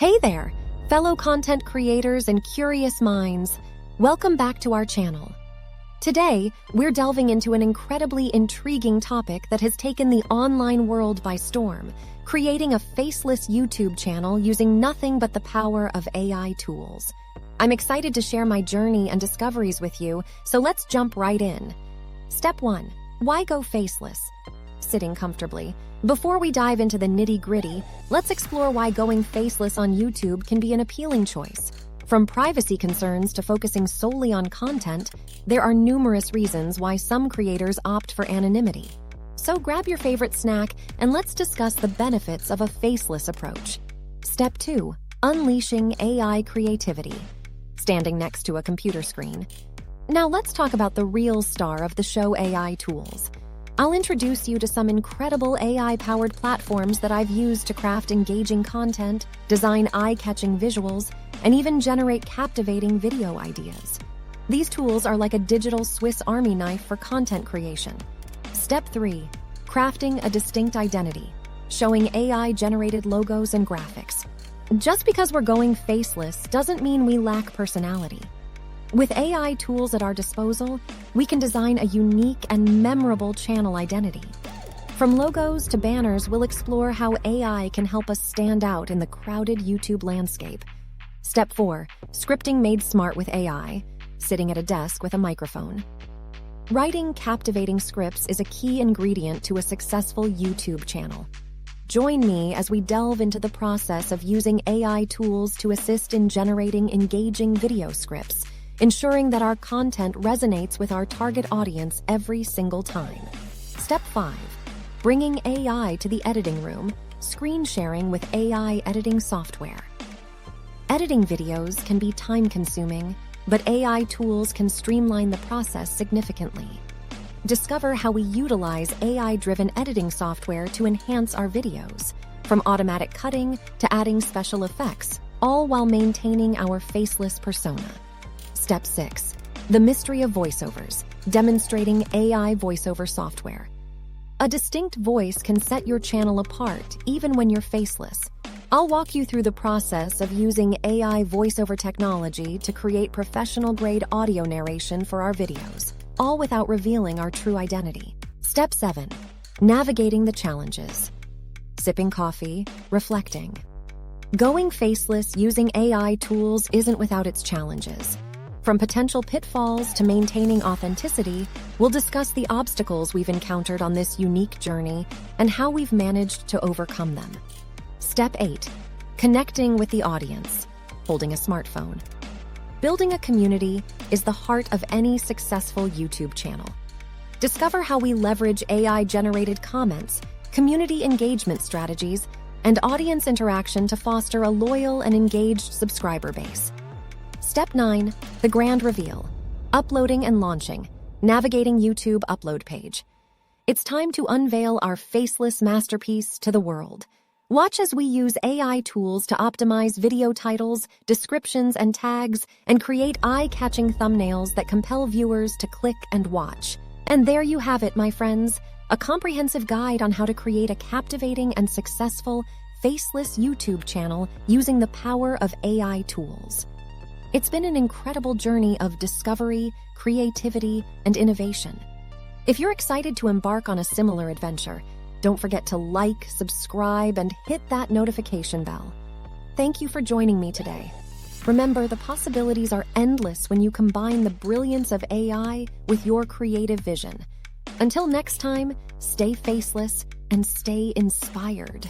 Hey there, fellow content creators and curious minds. Welcome back to our channel. Today, we're delving into an incredibly intriguing topic that has taken the online world by storm, creating a faceless YouTube channel using nothing but the power of AI tools. I'm excited to share my journey and discoveries with you, so let's jump right in. Step 1. Why go faceless? Sitting comfortably. Before we dive into the nitty-gritty, let's explore why going faceless on YouTube can be an appealing choice. From privacy concerns to focusing solely on content, there are numerous reasons why some creators opt for anonymity. So grab your favorite snack and let's discuss the benefits of a faceless approach. Step 2. Unleashing AI creativity. Standing next to a computer screen. Now let's talk about the real star of the show, AI tools. I'll introduce you to some incredible AI-powered platforms that I've used to craft engaging content, design eye-catching visuals, and even generate captivating video ideas. These tools are like a digital Swiss Army knife for content creation. Step 3. Crafting a distinct identity. Showing AI-generated logos and graphics. Just because we're going faceless doesn't mean we lack personality. With AI tools at our disposal, we can design a unique and memorable channel identity. From logos to banners, we'll explore how AI can help us stand out in the crowded YouTube landscape. Step 4. Scripting made smart with AI. Sitting at a desk with a microphone. Writing captivating scripts is a key ingredient to a successful YouTube channel. Join me as we delve into the process of using AI tools to assist in generating engaging video scripts, ensuring that our content resonates with our target audience every single time. Step 5. Bringing AI to the editing room. Screen sharing with AI editing software. Editing videos can be time-consuming, but AI tools can streamline the process significantly. Discover how we utilize AI-driven editing software to enhance our videos, from automatic cutting to adding special effects, all while maintaining our faceless persona. Step 6. The mystery of voiceovers. Demonstrating AI voiceover software. A distinct voice can set your channel apart even when you're faceless. I'll walk you through the process of using AI voiceover technology to create professional-grade audio narration for our videos, all without revealing our true identity. Step 7. Navigating the challenges. Sipping coffee, reflecting. Going faceless using AI tools isn't without its challenges. From potential pitfalls to maintaining authenticity, we'll discuss the obstacles we've encountered on this unique journey and how we've managed to overcome them. Step 8. Connecting with the audience. Holding a smartphone. Building a community is the heart of any successful YouTube channel. Discover how we leverage AI-generated comments, community engagement strategies, and audience interaction to foster a loyal and engaged subscriber base. Step 9. The grand reveal. Uploading and launching. Navigating YouTube upload page. It's time to unveil our faceless masterpiece to the world. Watch as we use AI tools to optimize video titles, descriptions, and tags, and create eye-catching thumbnails that compel viewers to click and watch. And there you have it, my friends, a comprehensive guide on how to create a captivating and successful, faceless YouTube channel using the power of AI tools. It's been an incredible journey of discovery, creativity, and innovation. If you're excited to embark on a similar adventure, don't forget to like, subscribe, and hit that notification bell. Thank you for joining me today. Remember, the possibilities are endless when you combine the brilliance of AI with your creative vision. Until next time, stay faceless and stay inspired.